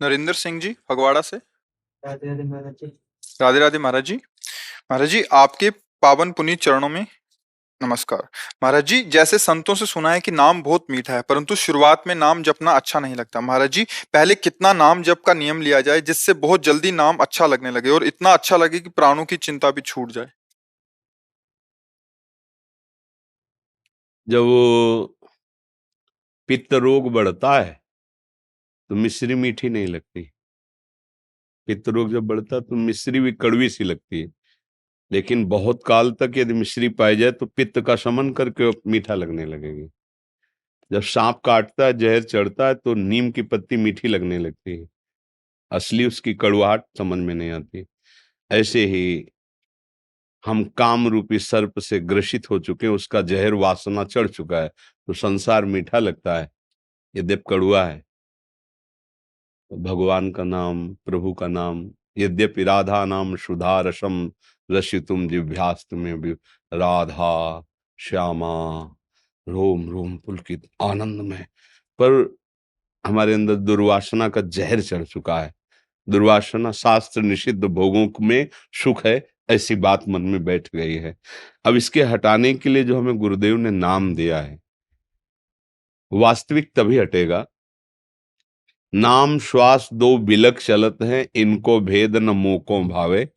नरेंद्र सिंह जी फगवाड़ा से। राधे राधे महाराज जी। राधे राधे महाराज जी। महाराज जी, आपके पावन पुनीत चरणों में नमस्कार। महाराज जी, जैसे संतों से सुना है कि नाम बहुत मीठा है, परंतु शुरुआत में नाम जपना अच्छा नहीं लगता। महाराज जी, पहले कितना नाम जप का नियम लिया जाए जिससे बहुत जल्दी नाम अच्छा लगने लगे और इतना अच्छा लगे कि प्राणों की चिंता भी छूट जाए। जब वो पित्त रोग बढ़ता है तो मिश्री मीठी नहीं लगती। पित्त रोग जब बढ़ता है तो मिश्री भी कड़वी सी लगती है, लेकिन बहुत काल तक यदि मिश्री पाई जाए तो पित्त का शमन करके वो मीठा लगने लगेगी। जब सांप काटता है, जहर चढ़ता है, तो नीम की पत्ती मीठी लगने लगती है, असली उसकी कड़वाहट समझ में नहीं आती। ऐसे ही हम काम रूपी सर्प से ग्रसित हो चुके हैं, उसका जहर वासना चढ़ चुका है, तो संसार मीठा लगता है, यद्यप कड़वा है। भगवान का नाम, प्रभु का नाम, यद्यपि राधा नाम सुधा रसम रसितुम जिह्वास्त में भी, राधा श्यामा रोम रोम पुलकित आनंद में, पर हमारे अंदर दुर्वासना का जहर चढ़ चुका है। दुर्वासना शास्त्र निषिद्ध भोगों में सुख है, ऐसी बात मन में बैठ गई है। अब इसके हटाने के लिए जो हमें गुरुदेव ने नाम दिया है, वास्तविक तभी हटेगा। नाम श्वास दो बिलक चलत हैं, इनको भेद न मोको भावे।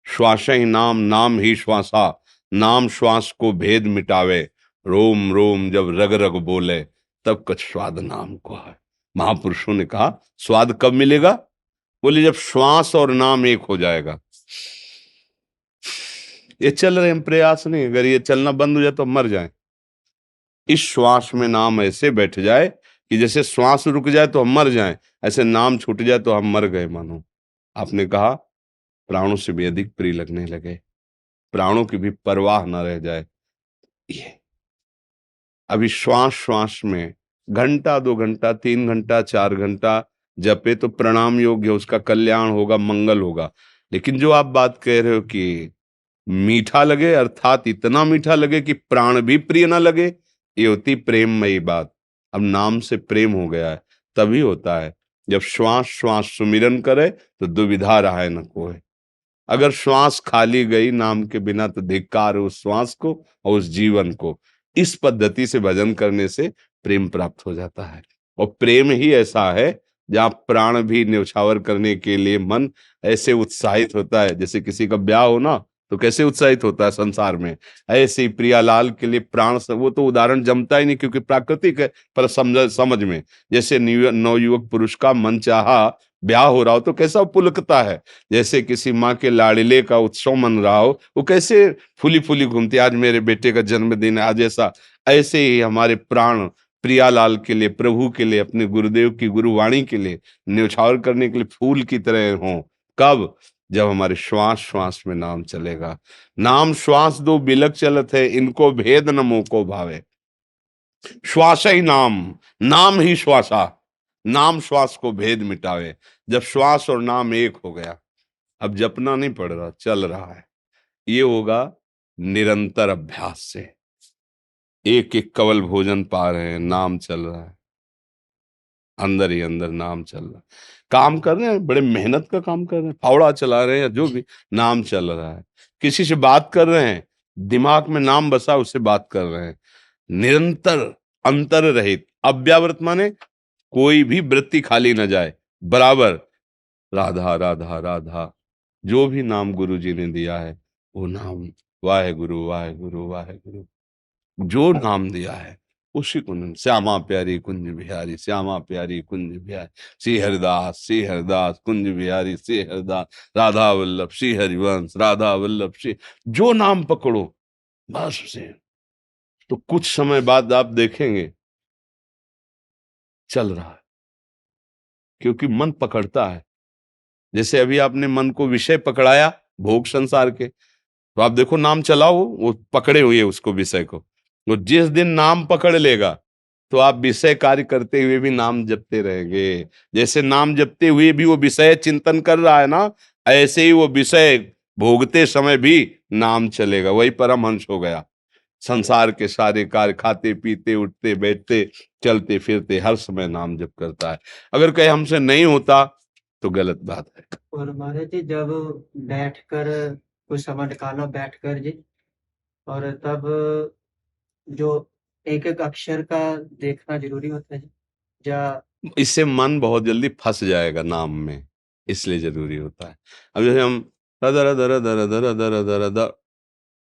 श्वास ही नाम, नाम ही श्वासा, नाम श्वास को भेद मिटावे। रोम रोम जब रग रग बोले, तब कुछ स्वाद नाम को है। महापुरुषों ने कहा स्वाद कब मिलेगा? बोले जब श्वास और नाम एक हो जाएगा। ये चल रहे हैं प्रयास नहीं, अगर ये चलना बंद हो जाए तो मर जाए। इस श्वास में नाम ऐसे बैठ जाए कि जैसे श्वास रुक जाए तो हम मर जाएं, ऐसे नाम छूट जाए तो हम मर गए मानो। आपने कहा प्राणों से भी अधिक प्रिय लगने लगे, प्राणों की भी परवाह न रह जाए। ये अभी श्वास श्वास में घंटा 2 घंटा 3 घंटा 4 घंटा जपे तो प्रणाम योग्य, उसका कल्याण होगा, मंगल होगा। लेकिन जो आप बात कह रहे हो कि मीठा लगे, अर्थात इतना मीठा लगे कि प्राण भी प्रिय ना लगे, ये होती प्रेममयी बात। अब नाम से प्रेम हो गया है, तभी होता है जब श्वास श्वास सुमिरन करे तो दुविधा रहा है न कोई। अगर श्वास खाली गई नाम के बिना तो धिक्कार है उस श्वास को और उस जीवन को। इस पद्धति से भजन करने से प्रेम प्राप्त हो जाता है, और प्रेम ही ऐसा है जहाँ प्राण भी न्यौछावर करने के लिए मन ऐसे उत्साहित होता है। जैसे किसी का ब्याह हो ना, तो कैसे उत्साहित होता है संसार में, ऐसे ही प्रियालाल के लिए प्राण वो तो उदाहरण जमता ही नहीं क्योंकि प्राकृतिक है, पर समझ में जैसे नवयुवक पुरुष का मन चाहा ब्याह हो रहा हो तो कैसा पुलकता है। जैसे किसी माँ के लाड़िले का उत्सव मन रहा हो, वो कैसे फूली फूली घूमती, आज मेरे बेटे का जन्मदिन है आज ऐसा। ऐसे ही हमारे प्राण प्रियालाल के लिए, प्रभु के लिए, अपने गुरुदेव की गुरुवाणी के लिए न्यौछावर करने के लिए फूल की तरह हों। कब? जब हमारे श्वास श्वास में नाम चलेगा। नाम श्वास दो बिलक चलत है, इनको भेद न मोको भावे। श्वास ही नाम, नाम ही श्वासा, नाम श्वास को भेद मिटावे। जब श्वास और नाम एक हो गया, अब जपना नहीं पड़ रहा, चल रहा है। ये होगा निरंतर अभ्यास से। एक एक कवल भोजन पा रहे हैं, नाम चल रहा है, अंदर ही अंदर नाम चल रहा है। काम कर रहे हैं, बड़े मेहनत का काम कर रहे हैं, फावड़ा चला रहे हैं या जो भी, नाम चल रहा है। किसी से बात कर रहे हैं, दिमाग में नाम बसा, उससे बात कर रहे हैं। निरंतर, अंतर रहित, अव्यावृत माने कोई भी वृत्ति खाली न जाए, बराबर राधा राधा राधा। जो भी नाम गुरु जी ने दिया है वो नाम, वाहे गुरु वाहे गुरु वाहे गुरु, जो नाम दिया है उसी को श्यामा प्यारी कुंज बिहारी, श्यामा प्यारी कुंज बिहारी, श्री हरिदास कुंज बिहारी, श्री हरिदास, राधा वल्लभ श्री हरिवंश, राधा वल्लभ श्री, जो नाम पकड़ो बस उसे। तो कुछ समय बाद आप देखेंगे चल रहा है, क्योंकि मन पकड़ता है। जैसे अभी आपने मन को विषय पकड़ाया भोग संसार के, तो आप देखो नाम चलाओ, वो पकड़े हुए उसको, विषय को। वो जिस दिन नाम पकड़ लेगा तो आप विषय कार्य करते हुए भी नाम जपते रहेंगे। जैसे नाम जपते हुए भी वो विषय चिंतन कर रहा है ना, ऐसे ही वो विषय भोगते समय भी नाम चलेगा। वही परमहंस हो गया। संसार के सारे कार्य, खाते पीते उठते बैठते चलते फिरते हर समय नाम जप करता है। अगर कहीं हमसे नहीं होता तो गलत बात है। और महाराज जी जब बैठकर कुछ समय निकाला बैठकर जी, और तब जो एक एक अक्षर का देखना जरूरी होता है जी, या इससे मन बहुत जल्दी फंस जाएगा नाम में, इसलिए जरूरी होता है। अब जैसे हम दर दर दर दर दर दर दर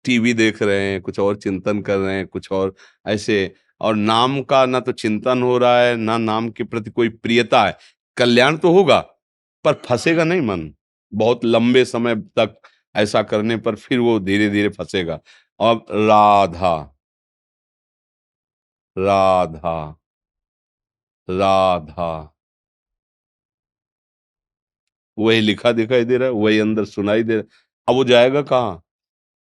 टीवी देख रहे हैं, कुछ और चिंतन कर रहे हैं, कुछ और ऐसे, और नाम का ना तो चिंतन हो रहा है ना नाम के प्रति कोई प्रियता है। कल्याण तो होगा पर फंसेगा नहीं मन, बहुत लंबे समय तक ऐसा करने पर फिर वो धीरे धीरे फंसेगा। अब राधा राधा राधा, वही लिखा दिखाई दे रहा है, वही अंदर सुनाई दे रहा है। अब वो जाएगा कहाँ?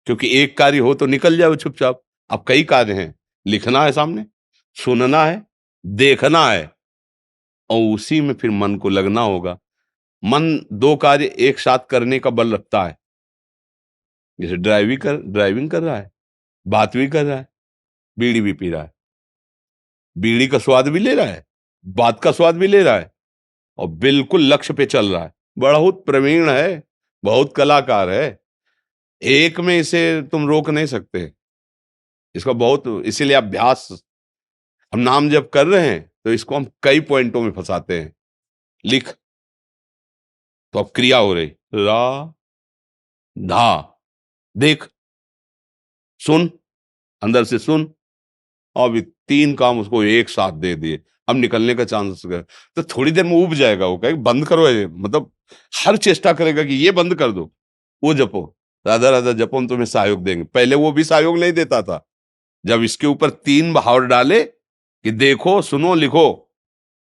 क्योंकि एक कार्य हो तो निकल जाओ चुपचाप। अब कई कार्य हैं, लिखना है सामने, सुनना है, देखना है, और उसी में फिर मन को लगना होगा। मन दो कार्य एक साथ करने का बल रखता है। जैसे ड्राइविंग कर रहा है, बात भी कर रहा है, बीड़ी भी पी रहा है, बीड़ी का स्वाद भी ले रहा है, बात का स्वाद भी ले रहा है, और बिल्कुल लक्ष्य पे चल रहा है। बहुत प्रवीण है, बहुत कलाकार है। एक में इसे तुम रोक नहीं सकते। इसका बहुत, इसीलिए अभ्यास, हम नाम जब कर रहे हैं तो इसको हम कई पॉइंटों में फंसाते हैं। लिख तो अब क्रिया हो रही, रा धा, देख, सुन, अंदर से सुन। अब ये तीन काम उसको एक साथ दे दिए, अब निकलने का चांस है। तो थोड़ी देर में उब जाएगा, वो कहेगा बंद करो ये, मतलब हर चेष्टा करेगा कि ये बंद कर दो, वो जपो, राधा राधा जपो, हम तुम्हें सहयोग देंगे। पहले वो भी सहयोग नहीं देता था। जब इसके ऊपर तीन भाव डाले कि देखो सुनो लिखो,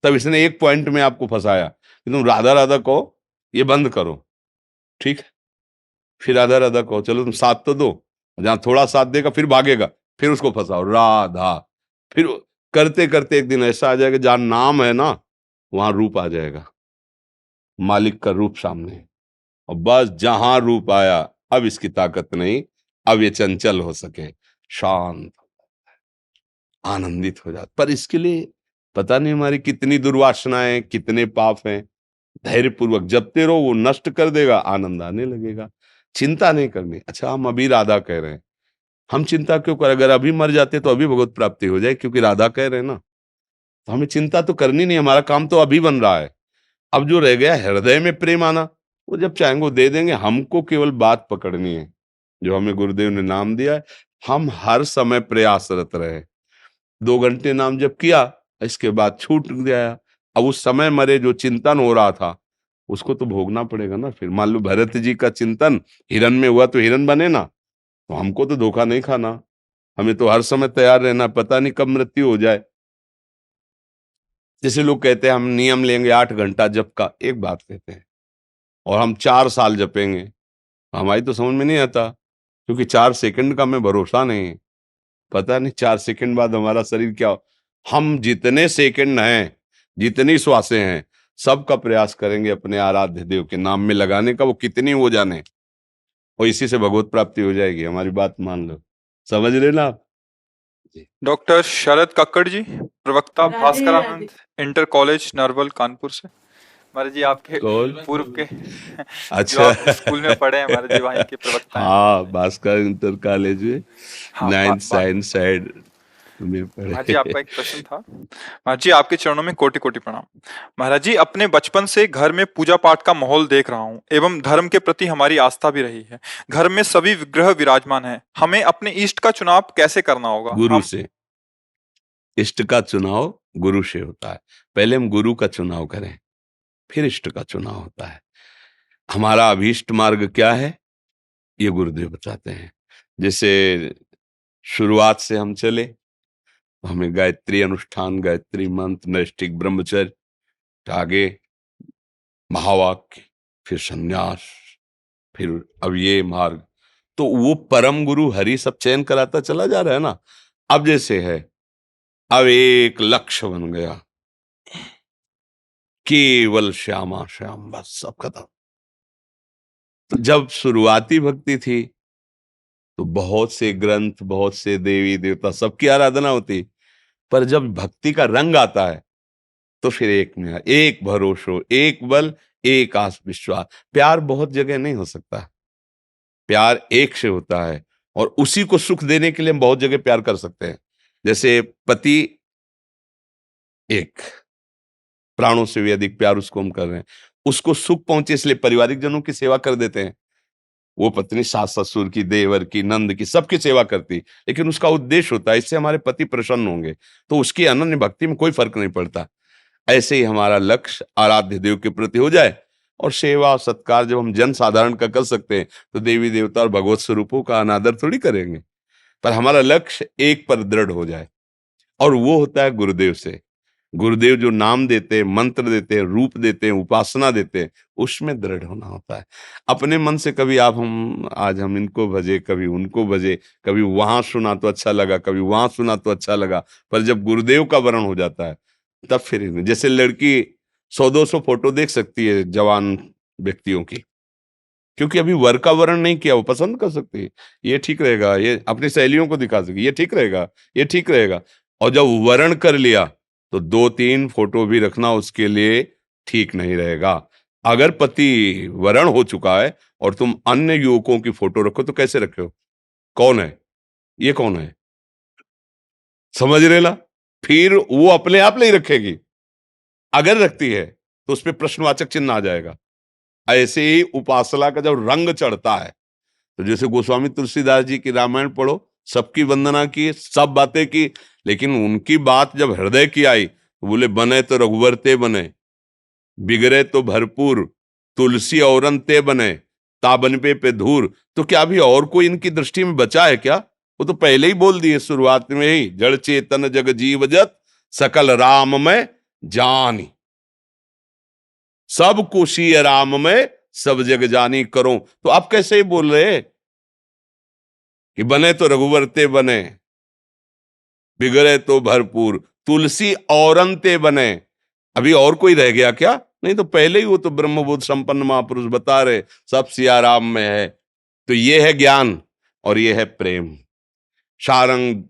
तब इसने एक पॉइंट में आपको फंसाया कि तुम राधा राधा कहो, ये बंद करो, ठीक है, फिर राधा राधा कहो, चलो तुम साथ तो दो, जहां थोड़ा साथ देगा फिर भागेगा, फिर उसको फंसाओ राधा। फिर करते करते एक दिन ऐसा आ जाएगा जहां नाम है ना, वहां रूप आ जाएगा, मालिक का रूप सामने। और बस जहां रूप आया, अब इसकी ताकत नहीं, अब ये चंचल हो सके, शांत, आनंदित हो जाता। पर इसके लिए पता नहीं हमारी कितनी दुर्वासनाएं, कितने पाप हैं। धैर्य पूर्वक जपते रहो, वो नष्ट कर देगा, आनंद आने लगेगा। चिंता नहीं करनी। अच्छा, हम अभी राधा कह रहे हैं, हम चिंता क्यों करें? अगर अभी मर जाते तो अभी भगवत प्राप्ति हो जाए, क्योंकि राधा कह रहे हैं ना, तो हमें चिंता तो करनी नहीं, हमारा काम तो अभी बन रहा है। अब जो रह गया हृदय में प्रेम आना, वो जब चाहेंगे वो दे देंगे। हमको केवल बात पकड़नी है जो हमें गुरुदेव ने नाम दिया है। हम हर समय प्रयासरत रहे। 2 घंटे नाम जप किया, इसके बाद छूट गया। अब उस समय मरे जो चिंतन हो रहा था, उसको तो भोगना पड़ेगा ना। फिर मान लो भरत जी का चिंतन हिरन में हुआ तो हिरन बने ना, तो हमको तो धोखा नहीं खाना। हमें तो हर समय तैयार रहना, पता नहीं कब मृत्यु हो जाए। जैसे लोग कहते हैं हम नियम लेंगे 8 घंटा जप का, एक बात कहते हैं, और हम 4 साल जपेंगे, हमारी तो समझ में नहीं आता, क्योंकि 4 सेकंड का हमें भरोसा नहीं है। पता नहीं 4 सेकंड बाद हमारा शरीर क्या हो। हम जितने सेकंड हैं, जितनी श्वासें हैं, सबका प्रयास करेंगे अपने आराध्य देव के नाम में लगाने का, वो कितनी हो जाने, और इसी से भगवत प्राप्ति हो जाएगी। हमारी बात मान लो, समझ रहे ना आप? जी। डॉक्टर शरद कक्कड़ जी, प्रवक्ता राधे भास्करानंद राधे। इंटर कॉलेज नरवल कानपुर से। महाराज जी आपके कौन? पूर्व के जो अच्छा। आप स्कूल में पढ़े हैं, महाराज जी वहीं के प्रवक्ता हैं। हाँ, भास्कर इंटर कॉलेज में हाँ, 9th साइंस साइड में महाराज जी पढ़े। आपका एक प्रश्न था। महाराज जी आपके चरणों में कोटि कोटि प्रणाम। महाराज जी, अपने बचपन से घर में पूजा पाठ का माहौल देख रहा हूँ एवं धर्म के प्रति हमारी आस्था भी रही है। घर में सभी विग्रह विराजमान हैं। हमें अपने इष्ट का चुनाव कैसे करना होगा? गुरु से। इष्ट का चुनाव गुरु से होता है। पहले हम गुरु का चुनाव करें, फिर इष्ट का चुनाव होता है। हमारा अभीष्ट मार्ग क्या है, ये गुरुदेव बताते हैं। जैसे शुरुआत से हम चले तो हमें गायत्री अनुष्ठान, गायत्री मंत्र, नैष्ठिक ब्रह्मचर्य, आगे महावाक्य, फिर संन्यास, फिर अब ये मार्ग, तो वो परम गुरु हरि सब चयन कराता चला जा रहा है ना। अब जैसे है, अब एक लक्ष्य बन गया, केवल श्यामा श्याम, बस सब खत्म। तो जब शुरुआती भक्ति थी तो बहुत से ग्रंथ, बहुत से देवी देवता, सबकी आराधना होती, पर जब भक्ति का रंग आता है तो फिर एक में एक भरोसो, एक बल, एक आस विश्वास। प्यार बहुत जगह नहीं हो सकता, प्यार एक से होता है, और उसी को सुख देने के लिए हम बहुत जगह प्यार कर सकते हैं। जैसे पति एक, प्राणों से भी अधिक प्यार उसको हम कर रहे हैं, उसको सुख पहुंचे इसलिए पारिवारिक जनों की सेवा कर देते हैं। वो पत्नी सास ससुर की, देवर की, नंद की, सबकी सेवा करती, लेकिन उसका उद्देश्य होता है इससे हमारे पति प्रसन्न होंगे, तो उसकी अनन्य भक्ति में कोई फर्क नहीं पड़ता। ऐसे ही हमारा लक्ष्य आराध्य देव के प्रति हो जाए, और सेवा सत्कार जब हम जन साधारण का कर सकते हैं तो देवी देवता और भगवत स्वरूपों का अनादर थोड़ी करेंगे। पर हमारा लक्ष्य एक पर दृढ़ हो जाए, और वो होता है गुरुदेव से। गुरुदेव जो नाम देते हैं, मंत्र देते हैं, रूप देते हैं, उपासना देते हैं, उसमें दृढ़ होना होता है। अपने मन से कभी आज हम इनको भजे, कभी उनको भजे, कभी वहां सुना तो अच्छा लगा, कभी वहां सुना तो अच्छा लगा, पर जब गुरुदेव का वर्ण हो जाता है तब फिर जैसे लड़की 100-200 फोटो देख सकती है जवान व्यक्तियों की, क्योंकि अभी वर का वर्ण नहीं किया, वो पसंद कर सकती है, ये ठीक रहेगा, ये अपनी सहेलियों को दिखा सके, ये ठीक रहेगा, ये ठीक रहेगा। और जब वर्ण कर लिया तो 2-3 फोटो भी रखना उसके लिए ठीक नहीं रहेगा। अगर पति वरण हो चुका है और तुम अन्य युवकों की फोटो रखो तो कैसे रखे हो? कौन है ये, कौन है? समझ रहे ला? फिर वो अपने आप नहीं रखेगी, अगर रखती है तो उस पर प्रश्नवाचक चिन्ह आ जाएगा। ऐसे ही उपासना का जब रंग चढ़ता है, तो जैसे गोस्वामी तुलसीदास जी की रामायण पढ़ो, सबकी वंदना की, सब बातें की, लेकिन उनकी बात जब हृदय की आई तो बोले बने तो रघुवर ते बने, बिगड़े तो भरपूर, तुलसी औरन ते बने, ताबन पे धूर। तो क्या अभी और कोई इनकी दृष्टि में बचा है क्या? वो तो पहले ही बोल दिए शुरुआत में ही, जड़ चेतन जग जीव जत सकल राम में जानी, सब कुशी राम में सब जग जानी करो। तो आप कैसे ही बोल रहे कि बने तो रघुवर ते बने, बिगड़े तो भरपूर, तुलसी औरन ते बने। अभी और कोई रह गया क्या? नहीं, तो पहले ही वो तो ब्रह्मबोध संपन्न महापुरुष बता रहे सब सिया राम में है। तो ये है ज्ञान और ये है प्रेम। सारंग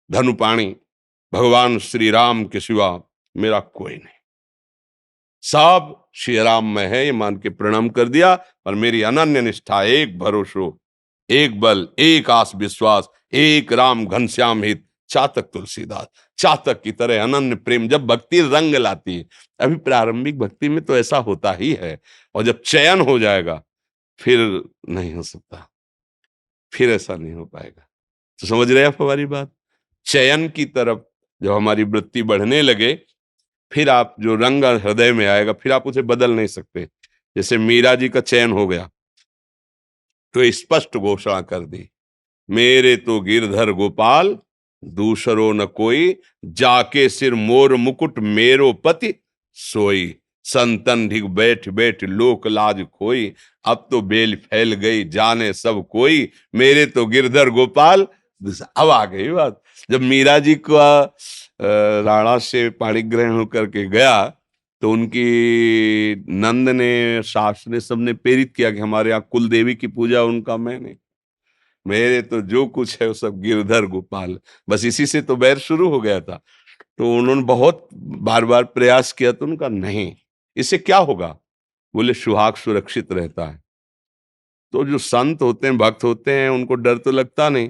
धनुपाणी भगवान श्री राम के सिवा मेरा कोई नहीं, सब श्री राम में है, ये मान के प्रणाम कर दिया। और मेरी अनन्य निष्ठा, एक भरोसो, एक बल, एक आस विश्वास, एक राम घनश्याम हित, चातक तुलसीदास। चातक की तरह अनन्य प्रेम जब भक्ति रंग लाती है, अभी प्रारंभिक भक्ति में तो ऐसा होता ही है, और जब चयन हो जाएगा फिर नहीं हो सकता, फिर ऐसा नहीं हो पाएगा। तो समझ रहे आप हमारी बात? चयन की तरफ जब हमारी वृत्ति बढ़ने लगे, फिर आप जो रंग हृदय में आएगा फिर आप उसे बदल नहीं सकते। जैसे मीरा जी का चयन हो गया तो स्पष्ट घोषणा कर दी, मेरे तो गिरधर गोपाल दूसरो न कोई, जाके सिर मोर मुकुट मेरो पति सोई, संतन ढिग बैठ बैठ लोक लाज खोई, अब तो बेल फैल गई जाने सब कोई, मेरे तो गिरधर गोपाल। अब आ गई बात, जब मीरा जी का राणा से पाणी ग्रहण होकर के गया तो उनकी नंद ने, सास ने, सबने प्रेरित किया कि हमारे यहाँ कुल देवी की पूजा, उनका मैंने, मेरे तो जो कुछ है वो सब गिरधर गोपाल। बस इसी से तो बैर शुरू हो गया था। तो उन्होंने बहुत बार बार प्रयास किया तो उनका नहीं, इससे क्या होगा? बोले सुहाग सुरक्षित रहता है। तो जो संत होते हैं, भक्त होते हैं, उनको डर तो लगता नहीं।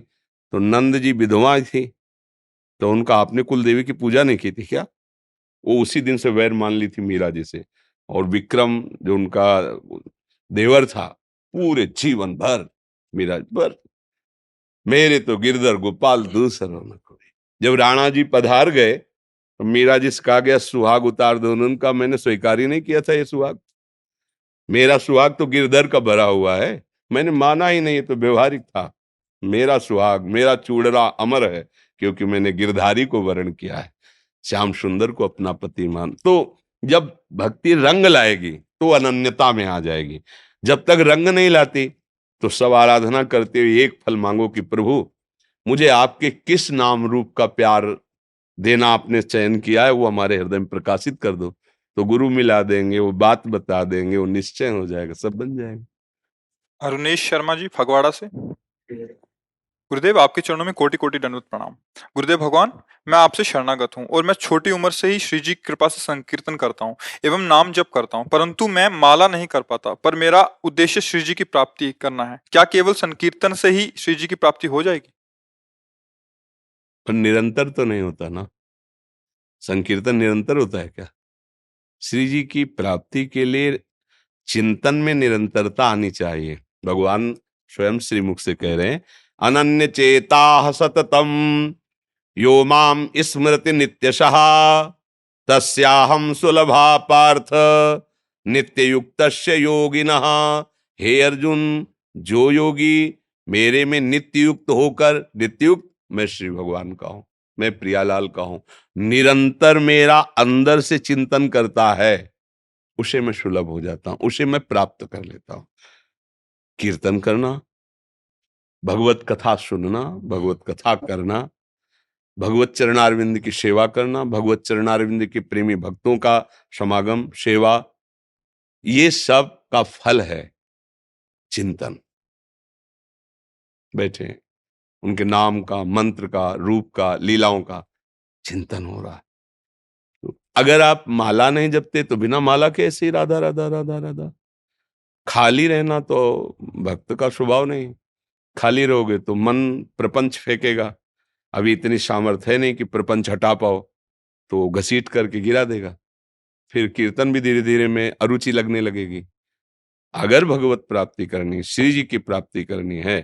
तो नंद जी विधवा थी, तो उनका आपने कुल देवी की पूजा नहीं की थी क्या? वो उसी दिन से वैर मान ली थी मीरा जी से। और विक्रम जो उनका देवर था, पूरे जीवन भर मीरा पर, मेरे तो गिरधर गोपाल दूसरो न कोई। जब राणा जी पधार गए तो मीरा जी से कहा गया सुहाग उतार दो, उनका मैंने स्वीकार ही नहीं किया था ये सुहाग, मेरा सुहाग तो गिरधर का भरा हुआ है, मैंने माना ही नहीं, तो व्यवहारिक था। मेरा सुहाग, मेरा चूड़रा अमर है, क्योंकि मैंने गिरधारी को वर्ण किया है, श्याम सुंदर को अपना पति मान। तो जब भक्ति रंग लाएगी तो अनन्यता में आ जाएगी। जब तक रंग नहीं लाती तो सब आराधना करते हुए एक फल मांगो कि प्रभु मुझे आपके किस नाम रूप का प्यार देना आपने चयन किया है वो हमारे हृदय में प्रकाशित कर दो। तो गुरु मिला देंगे, वो बात बता देंगे, वो निश्चय हो जाएगा, सब बन जाएगा। अरुणेश शर्मा जी फगवाड़ा से। फिर गुरुदेव आपके चरणों में कोटि कोटि दंडवत प्रणाम। गुरुदेव भगवान, मैं आपसे शरणागत हूँ और मैं छोटी उम्र से ही श्री जी की कृपा से संकीर्तन करता हूँ एवं नाम जप करता हूँ, परंतु मैं माला नहीं कर पाता। पर मेरा उद्देश्य श्री जी की प्राप्ति करना है। क्या केवल संकीर्तन से ही श्री जी की प्राप्ति हो जाएगी? पर निरंतर तो नहीं होता ना। संकीर्तन निरंतर होता है क्या? श्री जी की प्राप्ति के लिए चिंतन में निरंतरता आनी चाहिए। भगवान स्वयं श्रीमुख से कह रहे हैं, अनन्य चेता सततम यो माम स्मृति नित्यशः तस्याहम सुलभा पार्थ नित्य युक्तस्य योगिनः। हे अर्जुन, जो योगी मेरे में नित्य युक्त होकर, नित्य युक्त मैं श्री भगवान का हूं, मैं प्रियालाल का हूं, निरंतर मेरा अंदर से चिंतन करता है, उसे मैं सुलभ हो जाता हूं, उसे मैं प्राप्त कर लेता हूं। कीर्तन करना, भगवत कथा सुनना, भगवत कथा करना, भगवत चरणारविंद की सेवा करना, भगवत चरणारविंद के प्रेमी भक्तों का समागम, सेवा, ये सब का फल है चिंतन। बैठे उनके नाम का, मंत्र का, रूप का, लीलाओं का चिंतन हो रहा है। तो अगर आप माला नहीं जपते तो बिना माला के ऐसे ही राधा राधा राधा राधा, खाली रहना तो भक्त का स्वभाव नहीं। खाली रहोगे तो मन प्रपंच फेंकेगा। अभी इतनी सामर्थ्य है नहीं कि प्रपंच हटा पाओ, तो घसीट करके गिरा देगा। फिर कीर्तन भी धीरे धीरे में अरुचि लगने लगेगी। अगर भगवत प्राप्ति करनी, श्री जी की प्राप्ति करनी है,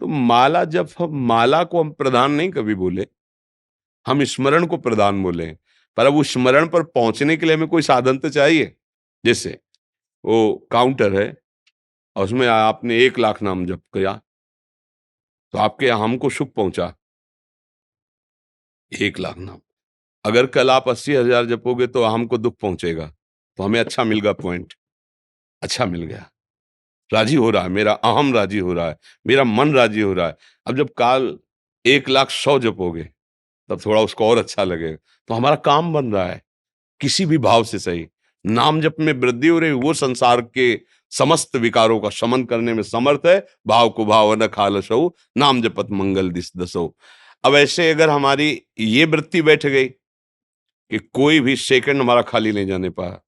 तो माला, जब हम माला को हम प्रधान नहीं कभी बोले, हम स्मरण को प्रधान बोले। पर अब उस स्मरण पर पहुंचने के लिए हमें कोई साधन तो चाहिए। जैसे वो काउंटर है और उसमें आपने 1 लाख नाम जप किया, तो आपके हमको सुख पहुंचा 1 लाख नाम। अगर कल आप 80,000 जपोगे तो हमको दुख पहुंचेगा, तो हमें अच्छा मिल गया पॉइंट, अच्छा मिल गया, राजी हो रहा है, मेरा अहम राजी हो रहा है, मेरा मन राजी हो रहा है। अब जब काल 1,100,000 जपोगे, तब थोड़ा उसको और अच्छा लगेगा, तो हमारा काम बन रहा है किसी भी भाव से सही। नाम जप में वृद्धि हो रही, वो संसार के समस्त विकारों का शमन करने में समर्थ है। भाव को भाव न खालसऊ, नाम जपत मंगल दिस दसो। अब ऐसे अगर हमारी ये वृत्ति बैठ गई कि कोई भी सेकंड हमारा खाली नहीं जाने पाया,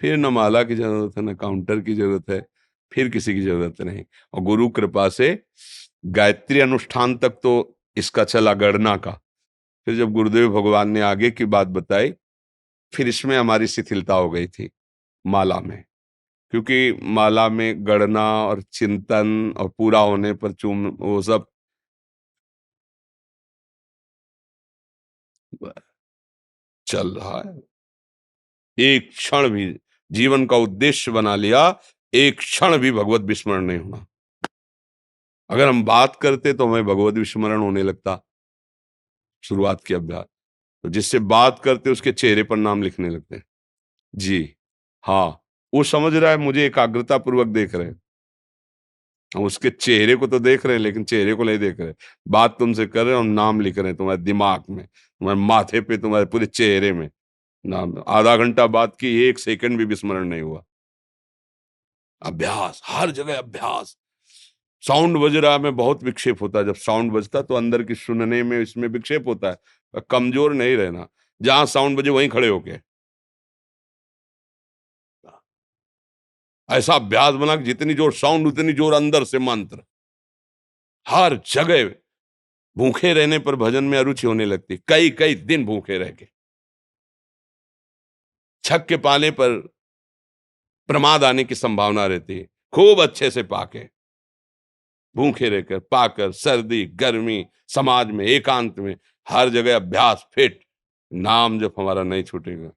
फिर न माला की जरूरत है, न काउंटर की जरूरत है, फिर किसी की जरूरत नहीं। और गुरु कृपा से गायत्री अनुष्ठान तक तो इसका चला गणना का। फिर जब गुरुदेव भगवान ने आगे की बात बताई, फिर इसमें हमारी शिथिलता हो गई थी माला में, क्योंकि माला में गणना और चिंतन और पूरा होने पर चूम, वो सब चल रहा है। एक क्षण भी जीवन का उद्देश्य बना लिया, एक क्षण भी भगवत विस्मरण नहीं होना। अगर हम बात करते तो हमें भगवत विस्मरण होने लगता, शुरुआत की अभ्यास। तो जिससे बात करते उसके चेहरे पर नाम लिखने लगते हैं। जी हाँ, वो समझ रहा है मुझे एकाग्रता पूर्वक देख रहे हैं। हम उसके चेहरे को तो देख रहे हैं, लेकिन चेहरे को नहीं देख रहे। बात तुमसे कर रहे हैं और नाम लिख रहे हैं तुम्हारे दिमाग में, तुम्हारे माथे पे, तुम्हारे पूरे चेहरे में नाम। आधा घंटा बात की, 1 सेकंड भी विस्मरण नहीं हुआ। अभ्यास, हर जगह अभ्यास। साउंड बज रहा है, में बहुत विक्षेप होता है। जब साउंड बजता तो अंदर की सुनने में इसमें विक्षेप होता है। कमजोर नहीं रहना, जहां साउंड बजे वहीं खड़े होके ऐसा अभ्यास बना कि जितनी जोर साउंड उतनी जोर अंदर से मंत्र। हर जगह भूखे रहने पर भजन में अरुचि होने लगती। कई कई दिन भूखे रह के, छक के पाने पर प्रमाद आने की संभावना रहती है। खूब अच्छे से पाके, भूखे रहकर, पाकर, सर्दी गर्मी, समाज में, एकांत में, हर जगह अभ्यास फिट। नाम जब हमारा नहीं छूटेगा,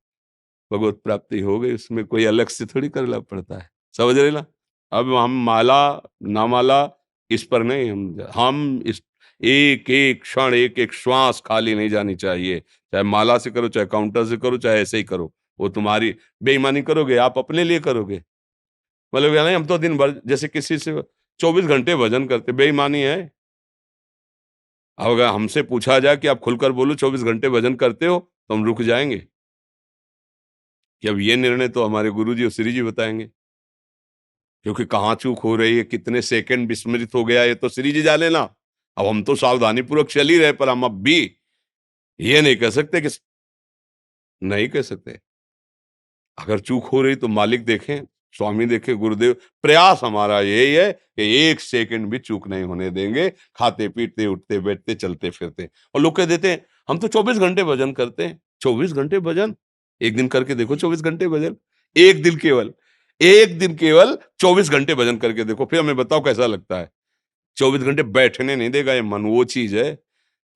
भगवत प्राप्ति हो गई। उसमें कोई अलग से थोड़ी करना पड़ता है, समझ रहे ना। अब हम माला ना माला इस पर नहीं, हम इस एक एक क्षण, एक एक श्वास खाली नहीं जानी चाहिए। चाहे माला से करो, चाहे काउंटर से करो, चाहे ऐसे ही करो। वो तुम्हारी बेईमानी करोगे, आप अपने लिए करोगे। मतलब नहीं, हम तो दिन भर जैसे किसी से 24 घंटे भजन करते, बेईमानी है। अब अगर हमसे पूछा जाए कि आप खुलकर बोलो 24 घंटे भजन करते हो, तो हम रुक जाएंगे कि अब ये निर्णय तो हमारे गुरु जी और श्री जी बताएंगे। क्योंकि कहाँ चूक हो रही है, कितने सेकंड विस्मृत हो गया, ये तो श्री जी जाने ना। अब हम तो सावधानी पूर्वक चल ही रहे, पर हम अब भी ये नहीं कह सकते कि नहीं कह सकते। अगर चूक हो रही तो मालिक देखें, स्वामी देखें, गुरुदेव। प्रयास हमारा यही है कि एक सेकंड भी चूक नहीं होने देंगे, खाते पीते उठते बैठते चलते फिरते। और लोग कह देते हैं हम तो 24 घंटे भजन करते हैं। 24 घंटे भजन? एक दिन करके देखो 24 घंटे भजन। एक दिन केवल, एक दिन केवल 24 घंटे भजन करके देखो, फिर हमें बताओ कैसा लगता है। 24 घंटे बैठने नहीं देगा ये मन, वो चीज है।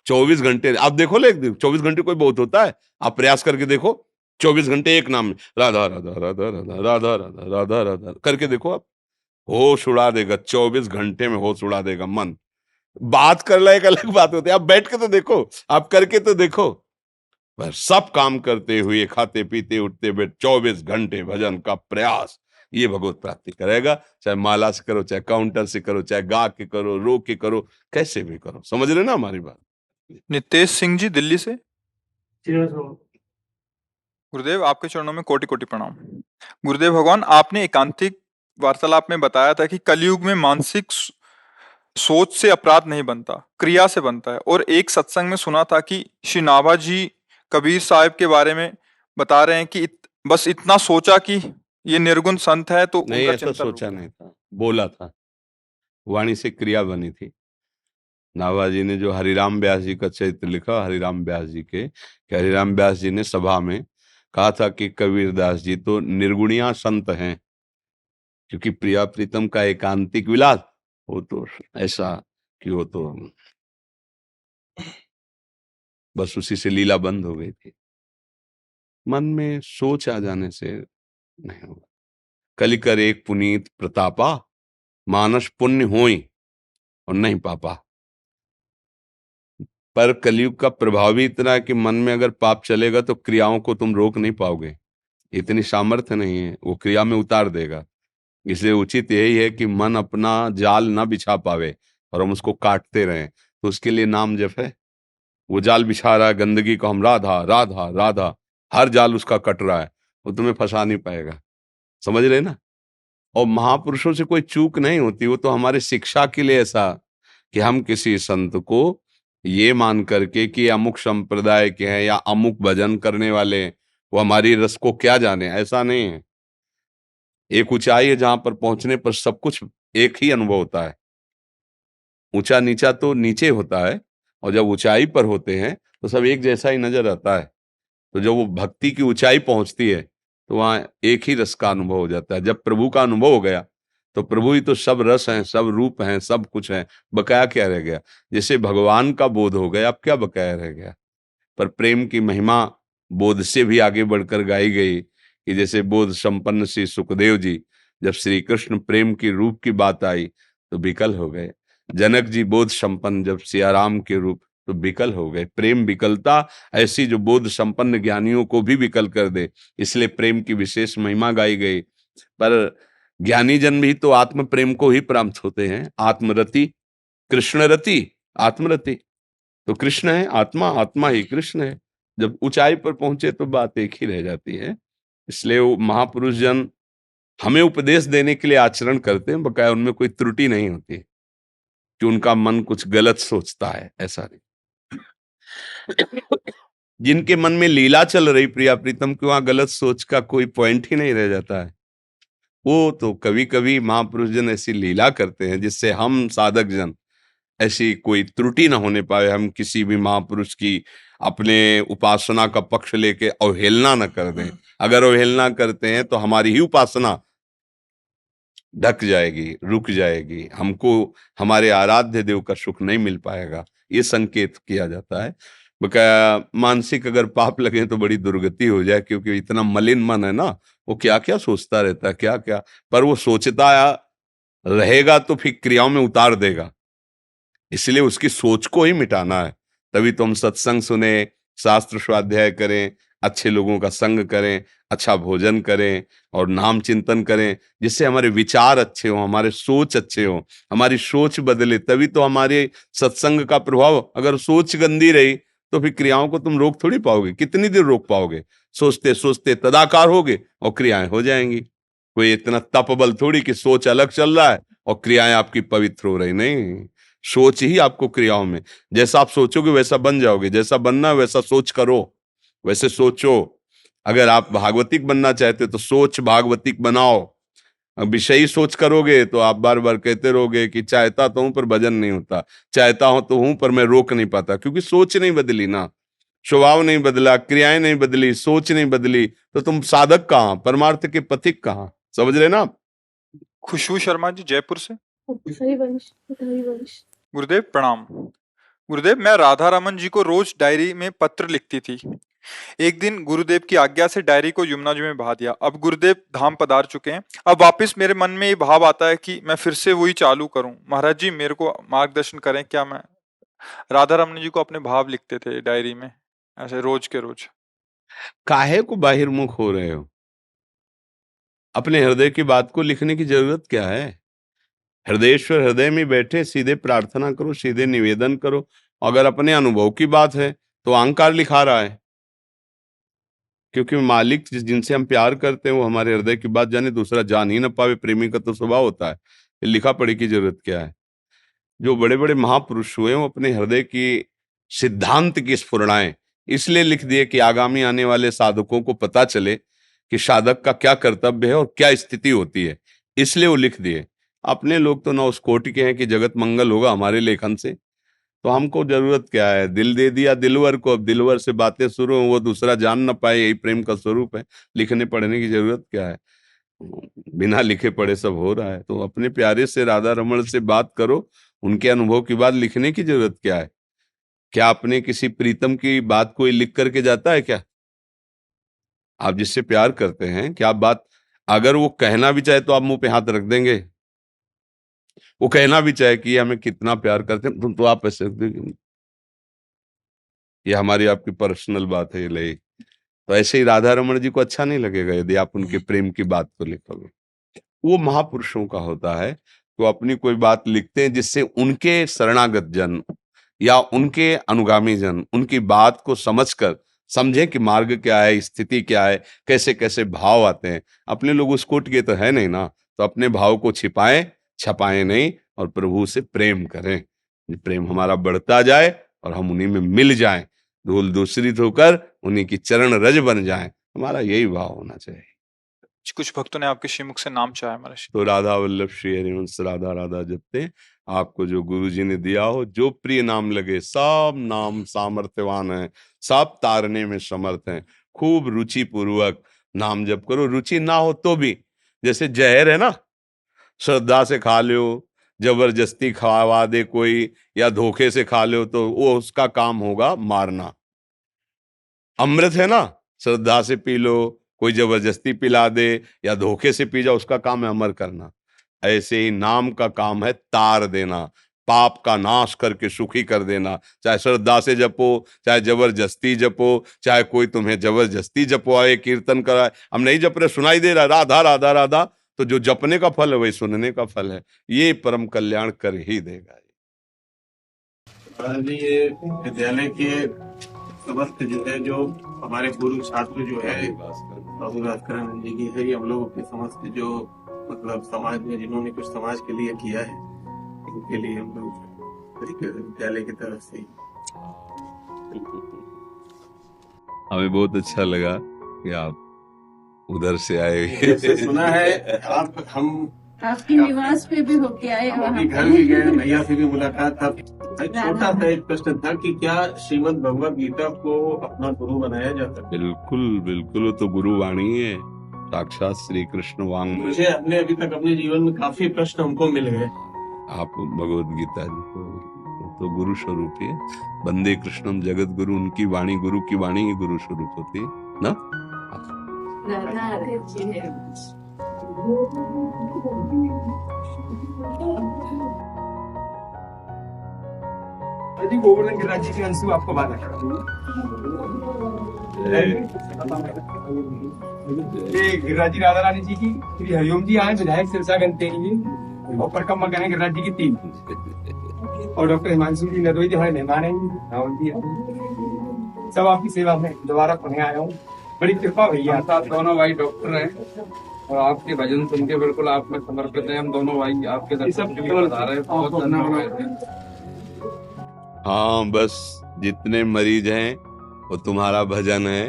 24 घंटे आप देखो ले, एक दिन 24 घंटे कोई बहुत होता है? आप प्रयास करके देखो, 24 घंटे एक नाम में राधा राधा राधा राधा राधा राधा राधा राधा करके देखो आप। होश उड़ा देगा, 24 घंटे में होश उड़ा देगा मन। बात करना एक अलग बात होती है, आप बैठ के तो देखो, आप करके तो देखो। पर सब काम करते हुए, खाते पीते उठते बैठ 24 घंटे भजन का प्रयास, ये भगवत प्राप्ति करेगा। चाहे माला से करो, चाहे काउंटर से करो, चाहे गा के करो, रो के करो, कैसे भी करो। समझ रहे ना हमारी बात? नितेश सिंह जी दिल्ली से। श्रीनिवास गुरुदेव आपके चरणों में कोटि कोटि प्रणाम। गुरुदेव भगवान, आपने एकांतिक वार्तालाप में बताया था कि कलयुग में मानसिक सोच से अपराध नहीं बनता, क्रिया से बनता है। और एक सत्संग में सुना था कि श्री नाभा जी कबीर साहब के बारे में बता रहे हैं कि बस इतना सोचा कि ये निर्गुण संत है तो नहीं, उनका ऐसा चिंतन रुक सोचा गया। नहीं था, बोला था। वाणी से क्रिया बनी थी। नाभाजी ने जो हरिराम व्यास जी का चरित्र लिखा, हरिराम व्यास जी के, कि हरिराम व्यास जी ने सभा में कहा था कि कबीरदास जी तो निर्गुणिया संत हैं, क्योंकि प्रिया प्रीतम का एकांतिक विलास, वो तो ऐसा कि वो तो बस उसी से लीला बंद हो गई थी। मन में सोच आ जाने से नहीं होगा। कलिकर एक पुनीत प्रतापा, मानस पुण्य होई और नहीं पापा। पर कलयुग का प्रभाव भी इतना है कि मन में अगर पाप चलेगा तो क्रियाओं को तुम रोक नहीं पाओगे, इतनी सामर्थ्य नहीं है, वो क्रिया में उतार देगा। इसलिए उचित यही है कि मन अपना जाल ना बिछा पावे और हम उसको काटते रहें, तो उसके लिए नाम जप है। वो जाल बिछा रहा है गंदगी को, हम राधा राधा राधा, हर जाल उसका कट रहा है, वो तुम्हें फंसा नहीं पाएगा। समझ रहे ना? और महापुरुषों से कोई चूक नहीं होती, वो तो हमारे शिक्षा के लिए ऐसा कि हम किसी संत को ये मान करके कि अमुक संप्रदाय के हैं या अमुक भजन करने वाले हैं, वो हमारी रस को क्या जाने, ऐसा नहीं है। एक ऊंचाई है जहां पर पहुंचने पर सब कुछ एक ही अनुभव होता है। ऊंचा नीचा तो नीचे होता है, और जब ऊंचाई पर होते हैं तो सब एक जैसा ही नजर आता है। तो जब वो भक्ति की ऊंचाई पहुंचती है तो वहां एक ही रस का अनुभव हो जाता है। जब प्रभु का अनुभव हो गया तो प्रभु ही तो सब रस हैं, सब रूप हैं, सब कुछ है, बकाया क्या रह गया? जैसे भगवान का बोध हो गया, अब क्या बकाया रह गया? पर प्रेम की महिमा बोध से भी आगे बढ़कर गाई गई कि जैसे बोध संपन्न श्री सुखदेव जी, जब श्री कृष्ण प्रेम की रूप की बात आई तो विकल हो गए। जनक जी बोध संपन्न जब सियाराम के रूप, तो विकल हो गए। प्रेम विकलता ऐसी जो बोध संपन्न ज्ञानियों को भी विकल कर दे, इसलिए प्रेम की विशेष महिमा गाई गई। पर ज्ञानी जन भी तो आत्म प्रेम को ही प्राप्त होते हैं। आत्मरति कृष्ण रति, आत्मरति तो कृष्ण है, आत्मा, आत्मा ही कृष्ण है। जब ऊंचाई पर पहुंचे तो बात एक ही रह जाती है। इसलिए वो महापुरुष जन हमें उपदेश देने के लिए आचरण करते हैं, बकाया उनमें कोई त्रुटि नहीं होती कि उनका मन कुछ गलत सोचता है, ऐसा नहीं। जिनके मन में लीला चल रही प्रिया प्रीतम की, वहां गलत सोच का कोई पॉइंट ही नहीं रह जाता है। वो तो कभी कभी महापुरुष जन ऐसी लीला करते हैं जिससे हम साधक जन ऐसी कोई त्रुटि ना होने पाए, हम किसी भी महापुरुष की अपने उपासना का पक्ष लेके अवहेलना न कर दें। अगर अवहेलना करते हैं तो हमारी ही उपासना ढक जाएगी, रुक जाएगी, हमको हमारे आराध्य देव का सुख नहीं मिल पाएगा, ये संकेत किया जाता है। बकाया मानसिक अगर पाप लगे तो बड़ी दुर्गति हो जाए, क्योंकि इतना मलिन मन है ना, वो क्या क्या सोचता रहता है, क्या क्या। पर वो सोचता रहेगा तो फिर क्रियाओं में उतार देगा, इसलिए उसकी सोच को ही मिटाना है। तभी तो हम सत्संग सुने, शास्त्र स्वाध्याय करें, अच्छे लोगों का संग करें, अच्छा भोजन करें और नाम चिंतन करें, जिससे हमारे विचार अच्छे हों, हमारे सोच अच्छे हों, हमारी सोच बदले। तभी तो हमारे सत्संग का प्रभाव, अगर सोच गंदी रही तो फिर क्रियाओं को तुम रोक थोड़ी पाओगे, कितनी देर रोक पाओगे? सोचते सोचते तदाकार होगे और क्रियाएं हो जाएंगी। कोई इतना तप बल थोड़ी कि सोच अलग चल रहा है और क्रियाएं आपकी पवित्र हो रही, नहीं। सोच ही आपको क्रियाओं में, जैसा आप सोचोगे वैसा बन जाओगे, जैसा बनना है वैसा सोच करो, वैसे सोचो। अगर आप भागवतिक बनना चाहते हो तो सोच भागवतिक बनाओ। अब विषयी सोच करोगे तो आप बार बार कहते रहोगे कि चाहता तो हूं पर भजन नहीं होता, चाहता हूं तो हूं पर मैं रोक नहीं पाता, क्योंकि सोच नहीं बदली ना, स्वभाव नहीं बदला, क्रियाएं नहीं बदली, सोच नहीं बदली, तो तुम साधक कहाँ, परमार्थ के पथिक कहाँ, समझ रहे ना आप? खुशबू शर्मा जी जयपुर से। हरिवंश हरिवंश। गुरुदेव प्रणाम। गुरुदेव, मैं राधा रमन जी को रोज डायरी में पत्र लिखती थी। एक दिन गुरुदेव की आज्ञा से डायरी को यमुना जी में बहा दिया। अब गुरुदेव धाम पधार चुके हैं। अब वापस मेरे मन में ये भाव आता है कि मैं फिर से वही चालू करूं। महाराज जी मेरे को मार्गदर्शन करें। क्या मैं राधा रमन जी को अपने भाव लिखते थे डायरी में ऐसे रोज के रोज। काहे को बाहिर्मुख हो रहे हो? अपने हृदय की बात को लिखने की जरूरत क्या है? हृदयेश्वर हृदय में बैठे सीधे प्रार्थना करो, सीधे निवेदन करो। अगर अपने अनुभव की बात है तो अहंकार लिखा रहा है, क्योंकि मालिक जिनसे हम प्यार करते हैं वो हमारे हृदय की बात जाने, दूसरा जान ही न पावे, प्रेमी का तो स्वभाव होता है। ये लिखा पढ़ी की जरूरत क्या है? जो बड़े बड़े महापुरुष हुए वो अपने हृदय की सिद्धांत की स्फुरणाएं इसलिए लिख दिए कि आगामी आने वाले साधकों को पता चले कि साधक का क्या कर्तव्य है और क्या स्थिति होती है, इसलिए वो लिख दिए। अपने लोग तो ना उस कोटि के हैं कि जगत मंगल होगा हमारे लेखन से, तो हमको जरूरत क्या है? दिल दे दिया दिलवर को, अब दिलवर से बातें शुरू हो, वो दूसरा जान ना पाए, यही प्रेम का स्वरूप है। लिखने पढ़ने की जरूरत क्या है? बिना लिखे पढ़े सब हो रहा है। तो अपने प्यारे से राधा रमण से बात करो, उनके अनुभव की बात लिखने की जरूरत क्या है? क्या आपने किसी प्रीतम की बात कोई लिख करके जाता है क्या? आप जिससे प्यार करते हैं, क्या आप बात, अगर वो कहना भी चाहे तो आप मुंह पे हाथ रख देंगे? वो कहना भी चाहे कि ये हमें कितना प्यार करते हैं, तो आप ऐसे रख देंगे? ये हमारी आपकी पर्सनल बात है, ये ले। तो ऐसे ही राधा रमण जी को अच्छा नहीं लगेगा यदि आप उनके प्रेम की बात को लिखोगे। वो महापुरुषों का होता है, तो अपनी कोई बात लिखते हैं जिससे उनके शरणागत जन या उनके अनुगामी जन उनकी बात को समझकर समझें कि मार्ग क्या है, स्थिति क्या है, कैसे कैसे भाव आते हैं। अपने लोग उस कोट के तो है नहीं ना, तो अपने भाव को छिपाएं, छपाएं नहीं, और प्रभु से प्रेम करें। प्रेम हमारा बढ़ता जाए और हम उन्हीं में मिल जाएं, धूल दूसरित होकर उन्हीं की चरण रज बन जाएं। हमारा यही भाव होना चाहिए। कुछ भक्तों ने आपके श्रीमुख से नाम चाहा महाराज। तो राधा वल्लभ श्री हरिवंश राधा राधा जपते, आपको जो गुरु जी ने दिया हो, जो प्रिय नाम लगे, सब नाम सामर्थ्यवान है, सब तारने में समर्थ हैं। खूब रुचि पूर्वक नाम जप करो। रुचि ना हो तो भी, जैसे जहर है ना, श्रद्धा से खा लो, जबरदस्ती खावा दे कोई, या धोखे से खा लो, तो वो उसका काम होगा मारना। अमृत है ना, श्रद्धा से पी लो, कोई जबरदस्ती पिला दे या धोखे से पी जाओ, उसका काम है अमर करना। ऐसे ही नाम का काम है तार देना, पाप का नाश करके सुखी कर देना। चाहे श्रद्धा से जपो, चाहे जबरदस्ती जपो, चाहे कोई तुम्हें जबरदस्ती जपवाए, कीर्तन कराए। हम नहीं जप रहे, सुनाई दे रहा राधा राधा राधा, तो जो जपने का फल है वही सुनने का फल है। ये परम कल्याण कर ही देगा। ये विद्यालय के समस्त जो है, जो हमारे गुरु छात्र जो है प्रभु भास्करानंद जी की है, ये हम लोगों के समस्त जो मतलब समाज में जिन्होंने कुछ समाज के लिए किया है, उनके लिए हम लोग विद्यालय की तरफ से हमें बहुत अच्छा लगा कि आप उधर से आए। जैसे सुना है आप, हम आपके निवास पे भी होके आए, अभी घर भी गए, भैया से भी मुलाकात था। छोटा सा एक प्रश्न था कि क्या श्रीमद् भगवद गीता को अपना गुरु बनाया जा सकता है? बिल्कुल बिल्कुल, तो गुरु वाणी है, साक्षात श्री कृष्ण वांग। मुझे अपने अभी तक अपने जीवन में काफी प्रश्न हमको मिल गए। आप भगवद गीता जी को तो गुरु स्वरूप है। बंदे कृष्णम जगत गुरु, उनकी वाणी, गुरु की वाणी ही गुरु स्वरूप होती है ना। यदि गोवर्धन गिरिराज जी के अंशु आपको बात है, ये गिरिराज जी राधा रानी जी की, श्री हरिओम जी आए, विधायक सिरसा गणतेनी जी, और परिक्रमा गण गिरिराज जी की 3, और डॉक्टर हिमांशु जी नदोई जी हमारे मेहमान हैं, राहुल जी सब आपकी सेवा में दोबारा पुणे आया हूँ। बड़ी कृपा भैया, दोनों भाई डॉक्टर हैं, और आपके भजन सुन के बिल्कुल आप में समर्पित है। हम दोनों भाई आपके दर्शन के लिए बता रहे हैं। बहुत धन्यवाद। हाँ, बस जितने मरीज हैं वो तुम्हारा भजन है।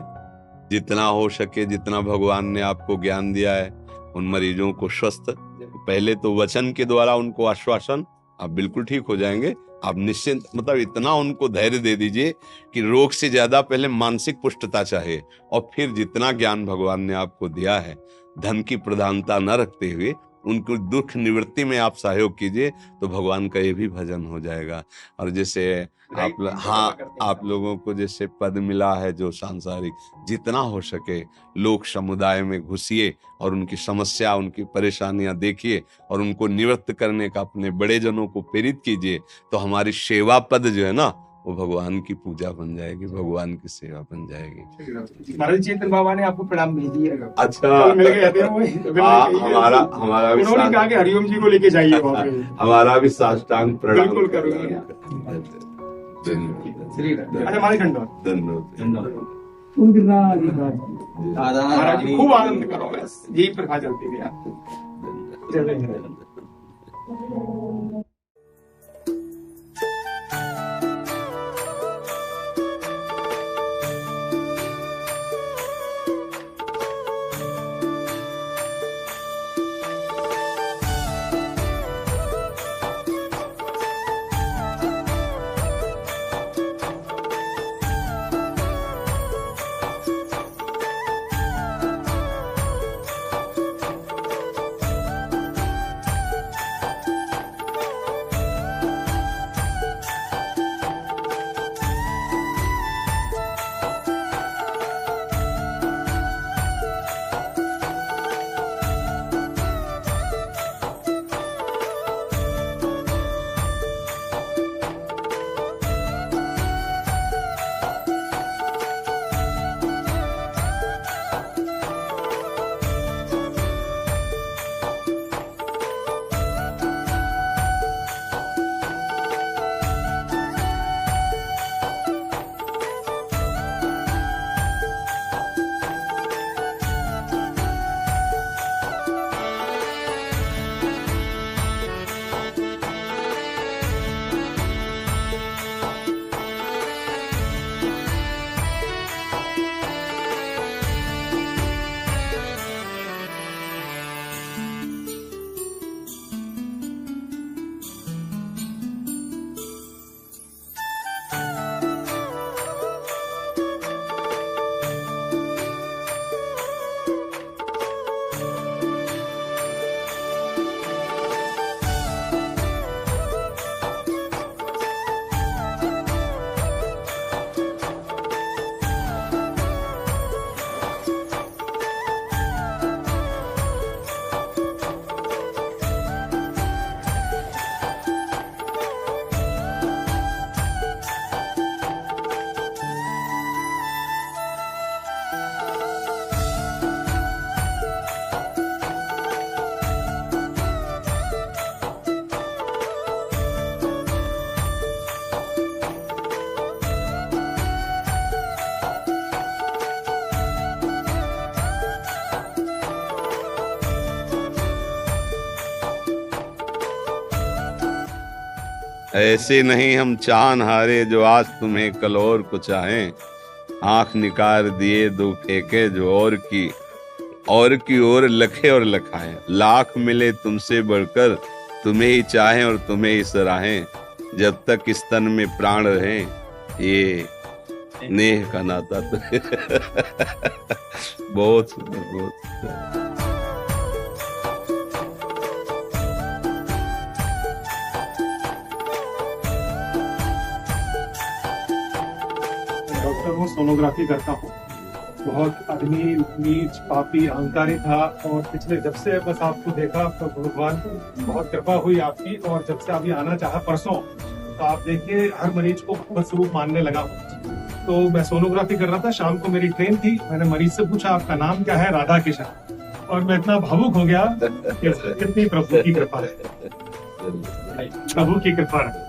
जितना हो सके, जितना भगवान ने आपको ज्ञान दिया है, उन मरीजों को स्वस्थ, पहले तो वचन के द्वारा उनको आश्वासन, आप बिल्कुल ठीक हो जाएंगे। आप निश्चिंत, मतलब इतना उनको धैर्य दे दीजिए कि रोग से ज्यादा पहले मानसिक पुष्टता चाहिए, और फिर जितना ज्ञान भगवान ने आपको दिया है, धन की प्रधानता न रखते हुए उनको दुख निवृत्ति में आप सहयोग कीजिए, तो भगवान का ये भी भजन हो जाएगा। और जैसे आप लोगों को जैसे पद मिला है जो सांसारिक, जितना हो सके लोक समुदाय में घुसिए और उनकी समस्या, उनकी परेशानियां देखिए और उनको निवृत्त करने का अपने बड़े जनों को प्रेरित कीजिए। तो हमारी सेवा पद जो है ना, वो भगवान की पूजा बन जाएगी, भगवान की सेवा बन जाएगी। महाराज चेतन बाबा ने आपको प्रणाम भेज दिया। अच्छा, मिल गए थे वो। हमारा भी उन्होंने कहा कि हरिओम जी को लेके जाइए वहाँ पे। हमारा भी साष्टांग प्रणाम। बिल्कुल करूँगा। अच्छा, हमारे धन्यवाद। महाराज जी खूब आनंद करो, बस यही प्रथा चलती है आपको। ऐसे नहीं हम चाहन हारे जो आज तुम्हें कल और को चाहें, आंख निकाल दिए दो फेंके जो और की ओर लखे और लखाएं। लाख मिले तुमसे बढ़कर तुम्हें ही चाहें और तुम्हें ही सराहें, जब तक इस तन में प्राण रहे ये नेह का नाता तो बहुत सुंदर, बहुत सुंदर। डॉक्टर हूँ, सोनोग्राफी करता हूँ। बहुत आदमी नीच पापी अहंकारी था, और पिछले जब से बस आपको देखा तो भगवान बहुत कृपा हुई आपकी, और जब से अभी आना चाहा परसों, तो आप देखिए हर मरीज को बस रूप मानने लगा हूँ। तो मैं सोनोग्राफी कर रहा था, शाम को मेरी ट्रेन थी, मैंने मरीज से पूछा आपका नाम क्या है? राधा किशन। और मैं इतना भावुक हो गया कि कितनी प्रभु की कृपा है, प्रभु की कृपा है।